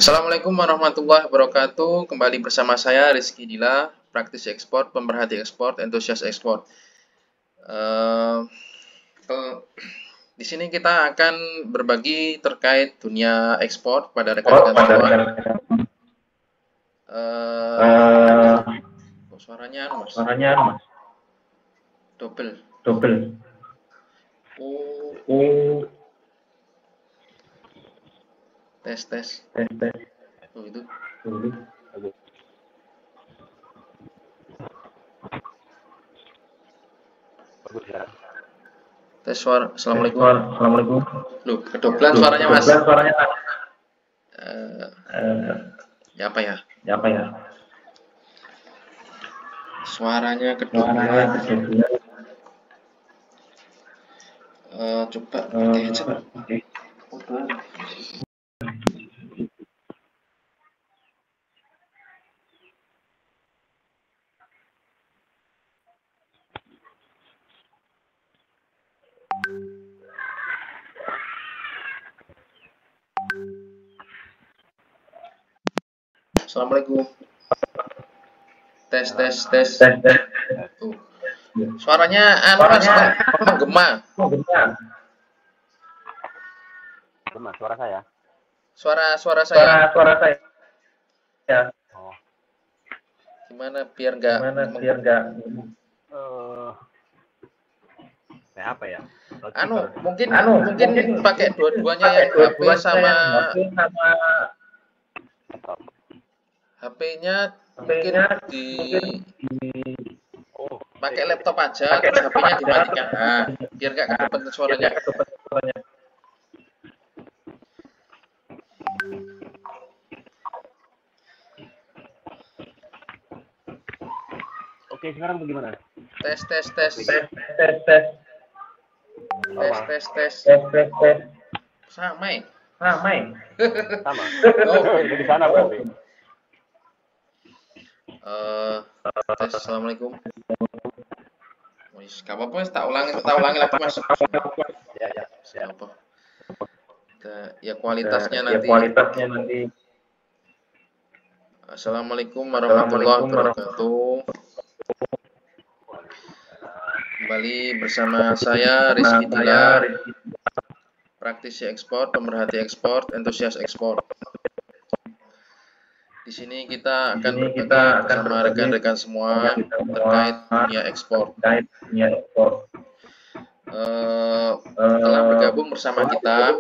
Assalamualaikum warahmatullahi wabarakatuh. Kembali bersama saya Rizky Dila, praktisi ekspor, pemerhati ekspor, entusias ekspor. Di sini kita akan berbagi terkait dunia ekspor pada rekan-rekan semua. Suaranya mas. Double. Tes. Oh, itu. Tes suara. Assalamualaikum. Loh, kedoblan suaranya mas. Ya apa ya? Suaranya kedoblan. Coba pakai headset. Assalamualaikum. Tes. Suaranya menggema. Suara saya. Suara saya. Oh. Gimana biar enggak Kayak apa ya? mungkin pakai dua-duanya ya, HP sama laptop. HP-nya mungkin pakai laptop aja, terus HP-nya dimatikan. Nah, biar enggak kedepan suaranya. Oke, sekarang bagaimana? Tes. Tes. Sama ya? Sama. Oh, Di sana berarti. tes. Assalamualaikum. Wis, gak apa-apa, tak ulangi lagi mas. Ya. Siapa? Ya kualitasnya nanti. Assalamualaikum warahmatullahi wabarakatuh. Kembali bersama saya Rizky Dila, praktisi ekspor, pemerhati ekspor, entusias ekspor. Di sini kita akan berbagi bersama rekan-rekan semua terkait dunia ekspor. Telah bergabung bersama kita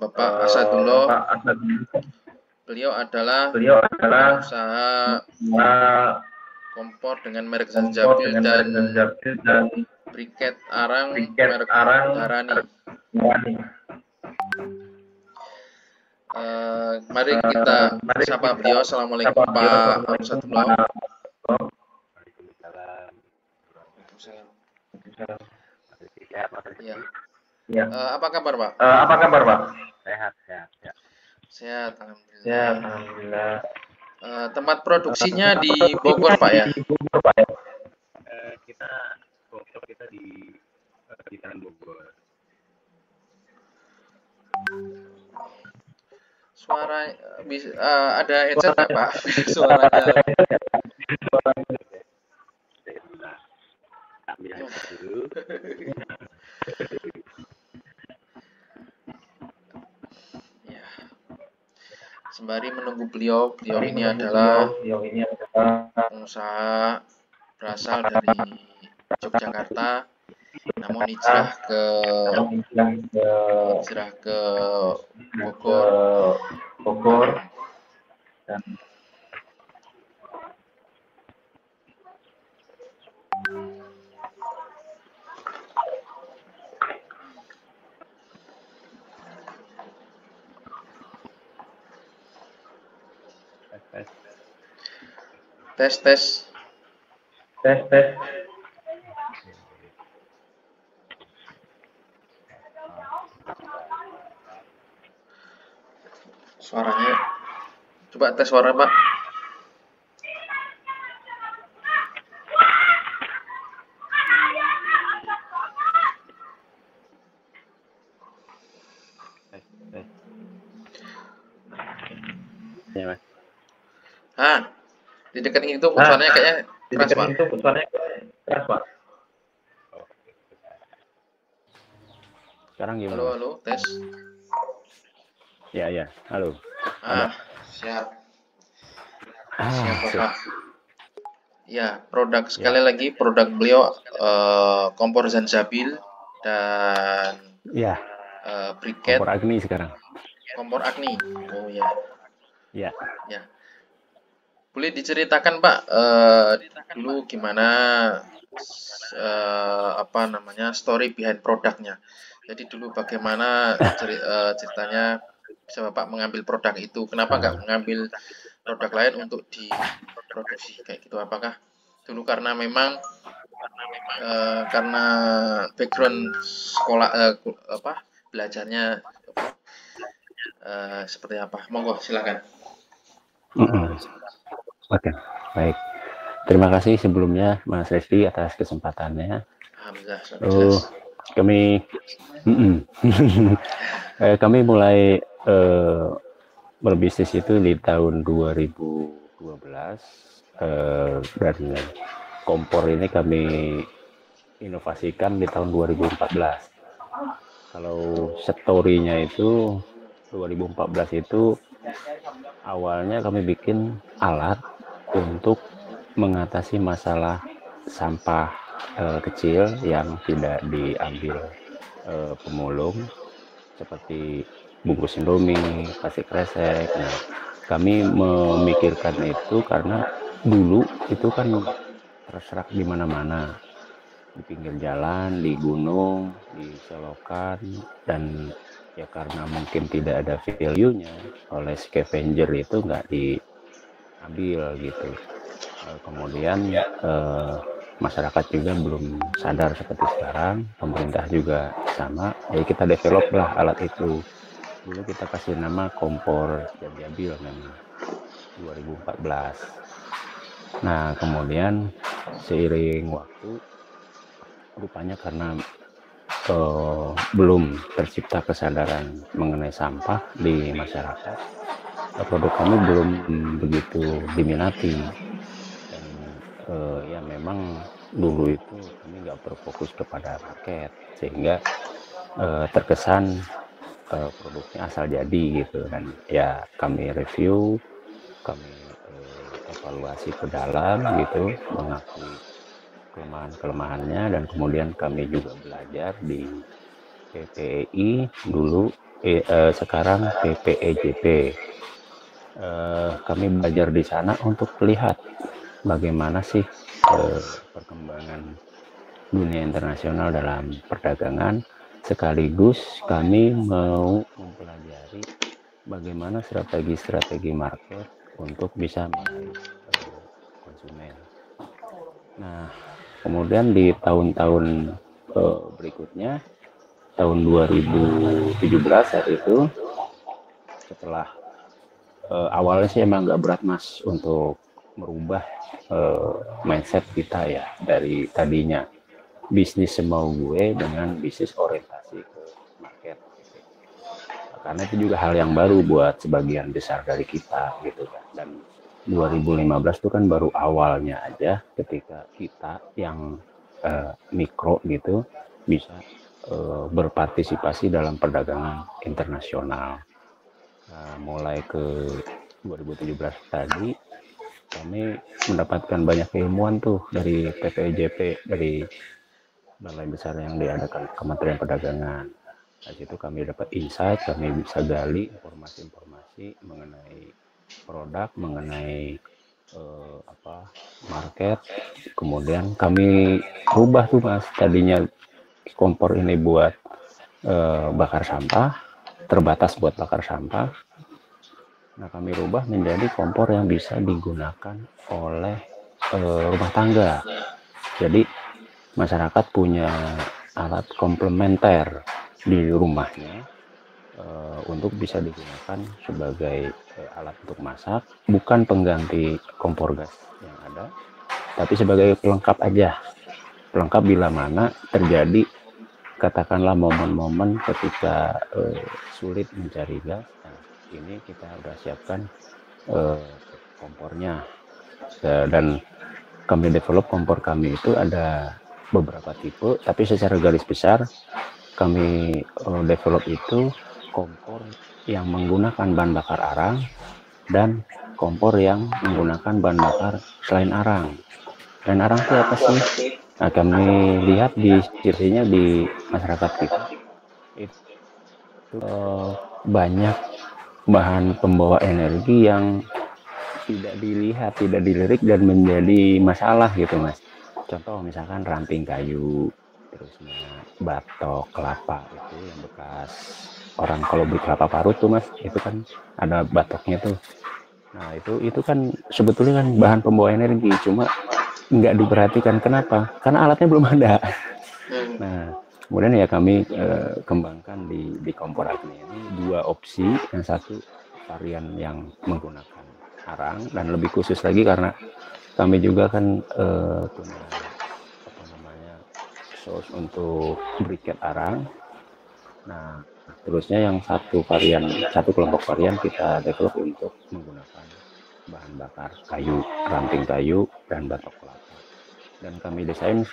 Bapak Asadullah. Beliau adalah pengusaha kompor dengan merek Zanjabil dan briket arang merek Dharani. Mari kita sapa beliau. Assalamualaikum Pak Asadullah. Ya. Apa kabar Pak? Sehat, alhamdulillah. Tempat produksinya di Bogor Pak ya? Kita di sekitaran Bogor. Suara bisa ada headset nggak Pak? Suaranya. Ya. Sembari menunggu beliau ini adalah pengusaha berasal dari Yogyakarta, namun hijrah ke Bogor dan tes. Suaranya. Coba tes suara Pak. masnya, Mas. Di dekat itu suaranya kayaknya Di keras, dekat Pak. itu suaranya keras, Pak. Sekarang gimana, Mas? Halo, tes. Ya, halo. Ada. Siap. Sip. Bapak. Ya, produk sekali Ya, lagi produk beliau kompor Zanjabil dan ya. briket Kompor Agni sekarang. kompor Agni. Oh ya, Ya. ya. Boleh diceritakan Pak dulu gimana apa namanya story behind produknya. Jadi dulu bagaimana ceritanya bisa Bapak mengambil produk itu? Kenapa nggak mengambil produk lain untuk diproduksi kayak gitu? Apakah dulu karena memang karena background sekolah belajarnya seperti apa? Monggo silakan. Oke, baik. Terima kasih sebelumnya Mas Reski atas kesempatannya. Alhamdulillah, sudah jelas. Kami kami mulai berbisnis itu di tahun 2012 dan kompor ini kami inovasikan di tahun 2014. Kalau story-nya itu 2014 itu awalnya kami bikin alat untuk mengatasi masalah sampah kecil yang tidak diambil pemulung seperti bungkus Indomie, plastik kresek. Nah, kami memikirkan itu karena dulu itu kan terserak di mana-mana, di pinggir jalan, di gunung, di selokan, dan ya karena mungkin tidak ada value-nya oleh scavenger itu nggak diambil gitu. Kemudian masyarakat juga belum sadar seperti sekarang, pemerintah juga sama, jadi kita develop lah alat itu. Dulu kita kasih nama kompor Zanjabil memang 2014. Nah kemudian seiring waktu rupanya karena belum tercipta kesadaran mengenai sampah di masyarakat, produk kami belum begitu diminati. Dan ya memang dulu itu kami nggak berfokus kepada market sehingga terkesan produknya asal jadi gitu. Dan ya kami review, kami evaluasi ke dalam gitu, mengakui kelemahan-kelemahannya, dan kemudian kami juga belajar di PPEI dulu, sekarang PPEJP. Kami belajar di sana untuk melihat bagaimana sih perkembangan dunia internasional dalam perdagangan, sekaligus kami mau mempelajari bagaimana strategi-strategi market untuk bisa meraih konsumen. Nah, kemudian di tahun-tahun berikutnya, tahun 2017 saat itu, setelah awalnya sih emang nggak berat Mas untuk merubah mindset kita ya, dari tadinya bisnis semau gue dengan bisnis orientasi ke market gitu. Karena itu juga hal yang baru buat sebagian besar dari kita gitu kan. Dan 2015 itu kan baru awalnya aja ketika kita yang mikro gitu bisa berpartisipasi dalam perdagangan internasional. Nah, mulai ke 2017 tadi kami mendapatkan banyak keilmuan tuh dari PPJP, dari balai besar yang diadakan Kementerian Perdagangan. Dari situ kami dapat insight, kami bisa gali informasi-informasi mengenai produk, mengenai market. Kemudian kami rubah tuh Mas, tadinya kompor ini buat bakar sampah, terbatas buat bakar sampah. Nah kami rubah menjadi kompor yang bisa digunakan oleh rumah tangga. Jadi masyarakat punya alat komplementer di rumahnya untuk bisa digunakan sebagai alat untuk masak, bukan pengganti kompor gas yang ada, tapi sebagai pelengkap aja. Pelengkap bila mana terjadi katakanlah momen-momen ketika sulit mencari gas. Nah, ini kita udah siapkan kompornya. Dan kami develop kompor kami itu ada beberapa tipe, tapi secara garis besar kami develop itu kompor yang menggunakan bahan bakar arang dan kompor yang menggunakan bahan bakar selain arang. Dan arang itu apa sih? Nah, kami lihat di sisinya di masyarakat kita itu banyak bahan pembawa energi yang tidak dilihat, tidak dilirik dan menjadi masalah gitu Mas. Contoh misalkan ranting kayu, terusnya batok kelapa itu yang bekas orang kalau beli kelapa parut tuh Mas, itu kan ada batoknya tuh. Nah itu kan sebetulnya kan bahan pembawa energi, cuma nggak diperhatikan. Kenapa? Karena alatnya belum ada. Nah kemudian ya kami kembangkan di kompor Agni ini dua opsi. Yang satu varian yang menggunakan arang, dan lebih khusus lagi karena kami juga kan punya apa namanya source untuk briket arang. Nah terusnya yang satu kelompok varian kita develop untuk menggunakan bahan bakar kayu, ranting kayu dan batok kelapa. Dan kami desain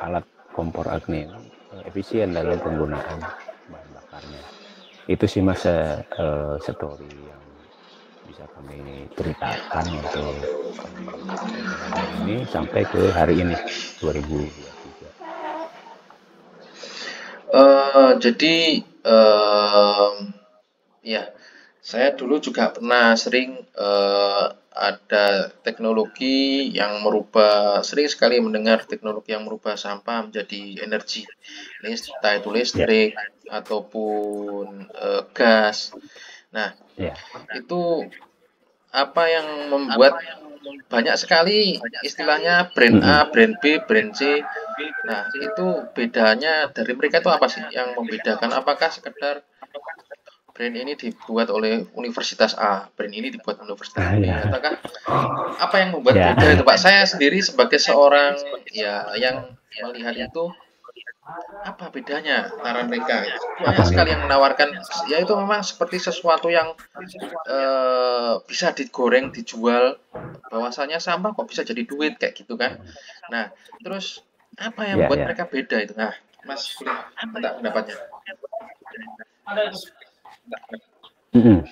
alat kompor Agni efisien dalam penggunaan bahan bakarnya. Itu sih Mas story yang bisa kami ceritakan untuk ini sampai ke hari ini 2023. Jadi ya, saya dulu juga pernah sering ada teknologi yang sering sekali mendengar teknologi yang merubah sampah menjadi energi, entah itu Ya, listrik ataupun gas. Nah, ya, itu apa yang membuat banyak sekali istilahnya brand A, brand B, brand C. Nah, itu bedanya dari mereka itu apa sih yang membedakan? Apakah sekedar brand ini dibuat oleh Universitas A, brand ini dibuat Universitas B, ya, ataukah apa yang membuat ya, beda itu, Pak? Saya sendiri sebagai seorang ya yang melihat itu, apa bedanya antara mereka? apa Banyak sekali beda? yang menawarkan, ya itu memang seperti sesuatu yang bisa digoreng, dijual, bahwasanya sampah kok bisa jadi duit kayak gitu kan. Nah, terus apa yang Ya, membuat ya. mereka beda itu? Nah, Mas boleh minta pendapatnya. Mm-mm.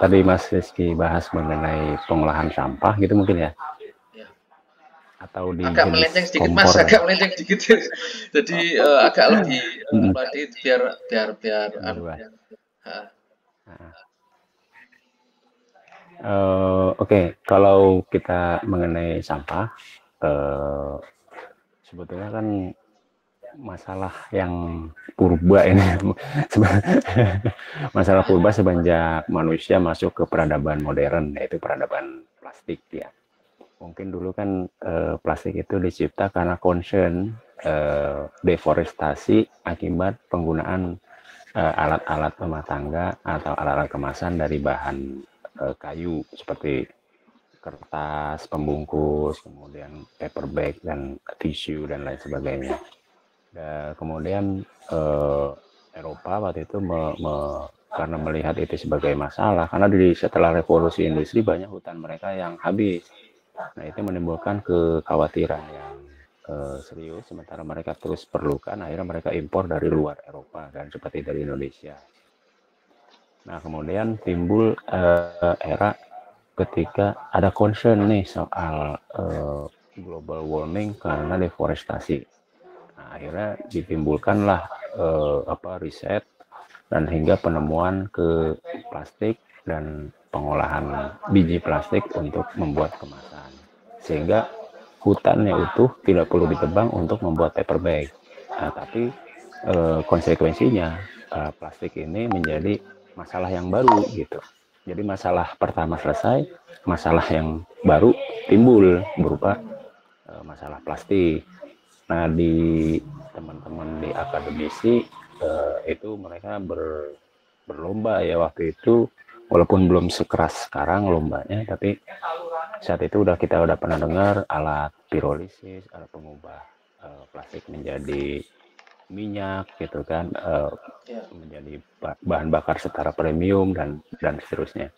Tadi Mas Rizky bahas mengenai pengolahan sampah gitu mungkin ya, Ya. atau di Agak jenis melenceng sedikit Mas, kompor. agak melenceng sedikit. Jadi agak lebih Mm-mm. meladit biar biar biar anu. Luas. Ha. Oke, kalau kita mengenai sampah, eh, sebetulnya kan masalah yang purba ini, masalah purba semenjak manusia masuk ke peradaban modern, yaitu peradaban plastik ya. Mungkin dulu kan plastik itu dicipta karena concern deforestasi akibat penggunaan alat-alat rumah tangga atau alat-alat kemasan dari bahan kayu seperti kertas, pembungkus, kemudian paper bag dan tisu dan lain sebagainya. Dan kemudian Eropa waktu itu karena melihat itu sebagai masalah, karena setelah revolusi industri banyak hutan mereka yang habis. Nah itu menimbulkan kekhawatiran yang serius, sementara mereka terus perlukan, akhirnya mereka impor dari luar Eropa dan seperti dari Indonesia. Nah kemudian timbul era ketika ada concern nih soal global warming karena deforestasi. Nah, akhirnya ditimbulkanlah riset dan hingga penemuan ke plastik dan pengolahan biji plastik untuk membuat kemasan. Sehingga hutannya utuh, tidak perlu ditebang untuk membuat paper bag. Nah, tapi konsekuensinya plastik ini menjadi masalah yang baru gitu. Jadi masalah pertama selesai, masalah yang baru timbul berupa masalah plastik. Nah di teman-teman di akademisi itu mereka berlomba ya waktu itu, walaupun belum sekeras sekarang lombanya, tapi saat itu kita udah pernah dengar alat pirolisis, alat pengubah plastik menjadi minyak gitu kan, Ya. menjadi bahan bakar setara premium dan seterusnya.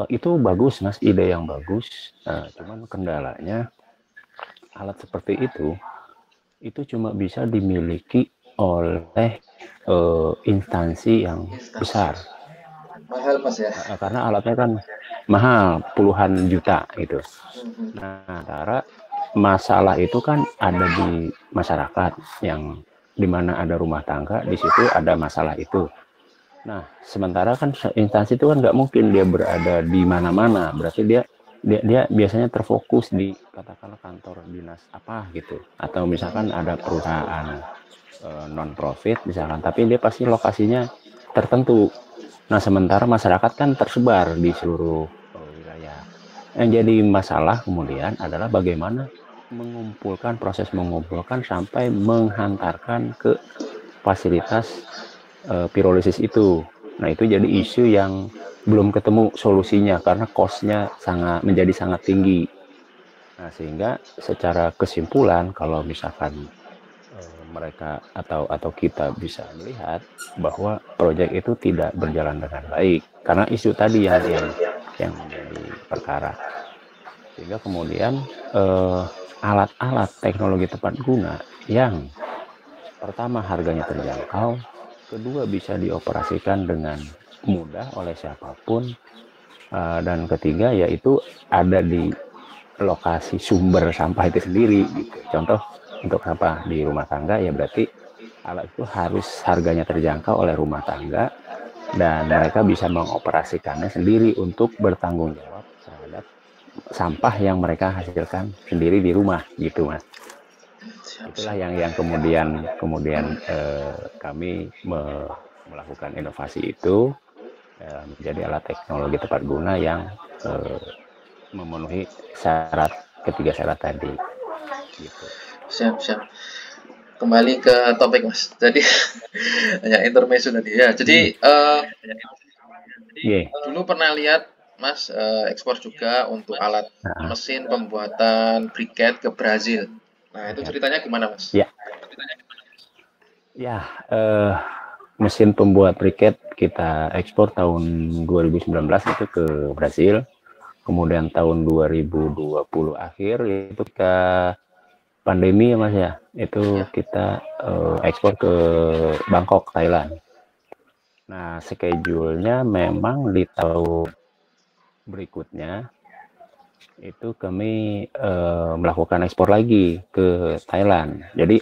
Itu bagus Mas, ide yang bagus. Cuman kendalanya alat seperti itu cuma bisa dimiliki oleh instansi yang Instansi. besar. Mahal Mas ya. Karena alatnya kan mahal, puluhan juta gitu. Mhm. Nah, sementara masalah itu kan ada di masyarakat yang dimana ada rumah tangga, di situ ada masalah itu. Nah, sementara kan instansi itu kan nggak mungkin dia berada di mana-mana. Berarti dia biasanya terfokus di katakanlah kantor dinas apa gitu, atau misalkan ada perusahaan non profit misalkan, tapi dia pasti lokasinya tertentu. Nah, sementara masyarakat kan tersebar di seluruh wilayah. Yang jadi masalah kemudian adalah bagaimana proses mengumpulkan sampai menghantarkan ke fasilitas pirolisis itu. Nah, itu jadi isu yang belum ketemu solusinya karena cost-nya menjadi sangat tinggi. Nah, sehingga secara kesimpulan kalau misalkan mereka atau kita bisa melihat bahwa proyek itu tidak berjalan dengan baik karena isu tadi yang menjadi perkara. Sehingga kemudian alat-alat teknologi tepat guna yang pertama harganya terjangkau, kedua bisa dioperasikan dengan mudah oleh siapapun, dan ketiga yaitu ada di lokasi sumber sampah itu sendiri gitu. Contoh untuk sampah di rumah tangga ya berarti alat itu harus harganya terjangkau oleh rumah tangga dan mereka bisa mengoperasikannya sendiri untuk bertanggung jawab terhadap sampah yang mereka hasilkan sendiri di rumah gitu Mas. Siap, Itulah siap. yang kemudian kami melakukan inovasi itu menjadi alat teknologi tepat guna yang memenuhi ketiga syarat tadi gitu. Siap, siap. Kembali ke topik Mas. Jadi hanya intermezzo tadi ya. Jadi Yeah. dulu pernah lihat Mas ekspor juga untuk alat mesin pembuatan briket ke Brazil. Nah, itu ceritanya gimana Mas? Ya, ya mesin pembuat briket kita ekspor tahun 2019 itu ke Brazil. Kemudian tahun 2020 akhir itu kita pandemi ya Mas ya, itu kita ekspor ke Bangkok, Thailand. Nah, schedule-nya memang di tahun berikutnya itu kami melakukan ekspor lagi ke Thailand. Jadi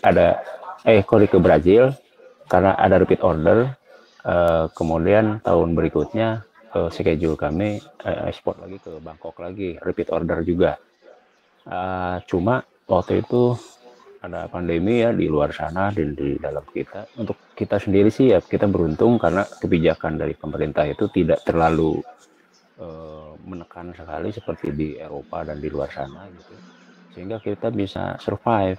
ke Brazil karena ada repeat order. Kemudian tahun berikutnya schedule kami ekspor lagi ke Bangkok lagi, repeat order juga. Cuma waktu itu ada pandemi ya di luar sana dan di dalam kita. Untuk kita sendiri sih ya kita beruntung karena kebijakan dari pemerintah itu tidak terlalu menekan sekali seperti di Eropa dan di luar sana gitu. Sehingga kita bisa survive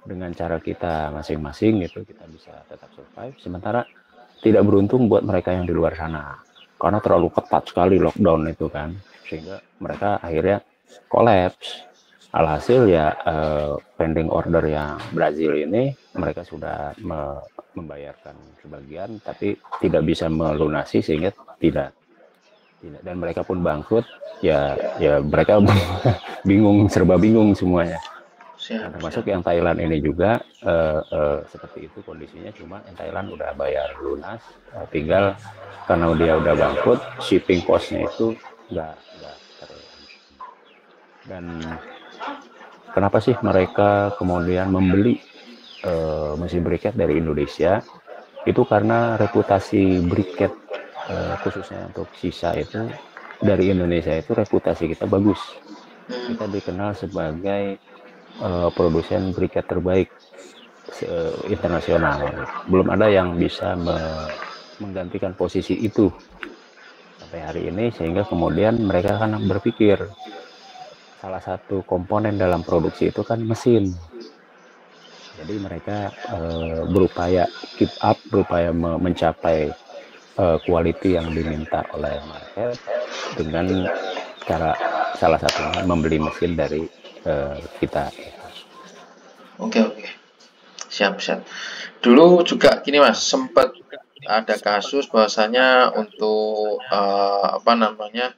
dengan cara kita masing-masing gitu, kita bisa tetap survive. Sementara tidak beruntung buat mereka yang di luar sana karena terlalu ketat sekali lockdown itu kan, sehingga mereka akhirnya kolaps. Alhasil ya pending order yang Brazil ini mereka sudah membayarkan sebagian tapi tidak bisa melunasi sehingga tidak dan mereka pun bangkrut ya mereka serba bingung semuanya. Nah, termasuk yang Thailand ini juga seperti itu kondisinya, cuma yang Thailand udah bayar lunas, tinggal karena dia udah bangkrut, shipping cost-nya itu nggak dan kenapa sih mereka kemudian membeli mesin briket dari Indonesia? Itu karena reputasi briket khususnya untuk sisa itu dari Indonesia itu reputasi kita bagus. Kita dikenal sebagai produsen briket terbaik internasional. Belum ada yang bisa menggantikan posisi itu sampai hari ini, sehingga kemudian mereka kan berpikir salah satu komponen dalam produksi itu kan mesin. Jadi mereka berupaya keep up, berupaya mencapai quality yang diminta oleh market dengan cara salah satunya membeli mesin dari kita. Oke. Siap. Dulu juga gini Mas, sempat ada kasus bahwasanya untuk apa namanya,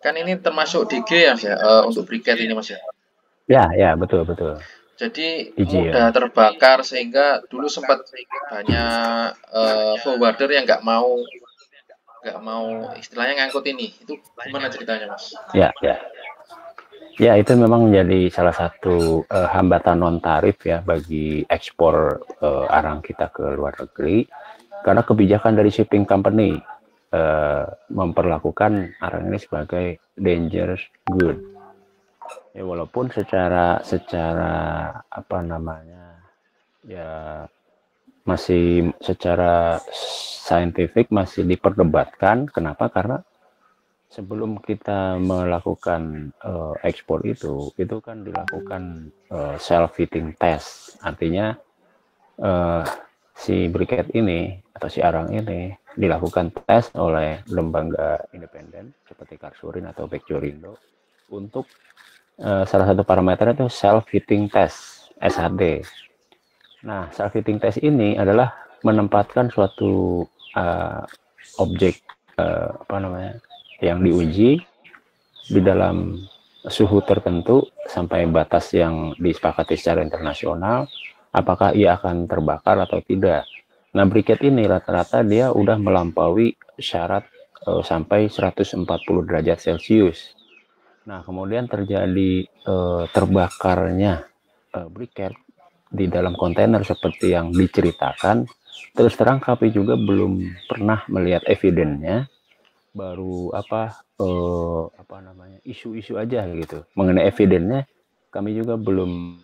kan ini termasuk DG ya Mas ya, untuk briket ini Mas ya. Ya, betul betul. Jadi Biji ya. mudah terbakar sehingga dulu sempat banyak forwarder yang nggak mau istilahnya ngangkut ini. Itu gimana ceritanya Mas? Ya, itu memang menjadi salah satu hambatan non tarif ya bagi ekspor arang kita ke luar negeri, karena kebijakan dari shipping company memperlakukan arang ini sebagai dangerous good. Ya, walaupun secara apa namanya, ya masih secara saintifik masih diperdebatkan. Kenapa? Karena sebelum kita melakukan ekspor itu kan dilakukan self-fitting test. Artinya si briket ini atau si arang ini dilakukan tes oleh lembaga independen seperti Karsurin atau Bekjorindo untuk salah satu parameter itu self-fitting test (SHT). Nah, self-fitting test ini adalah menempatkan suatu objek apa namanya yang diuji di dalam suhu tertentu sampai batas yang disepakati secara internasional, apakah ia akan terbakar atau tidak. Nah, briket ini rata-rata dia udah melampaui syarat sampai 140 derajat Celcius. Nah, kemudian terjadi terbakarnya briket di dalam kontainer seperti yang diceritakan. Terus terang kami juga belum pernah melihat evidennya, baru apa namanya isu-isu aja gitu. Mengenai evidennya kami juga belum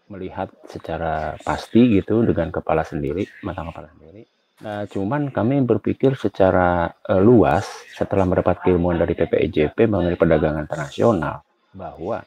melihat secara pasti gitu dengan kepala sendiri, mata kepala sendiri. Nah, cuman kami berpikir secara luas setelah mendapat keilmuan dari PPIJP mengenai perdagangan internasional bahwa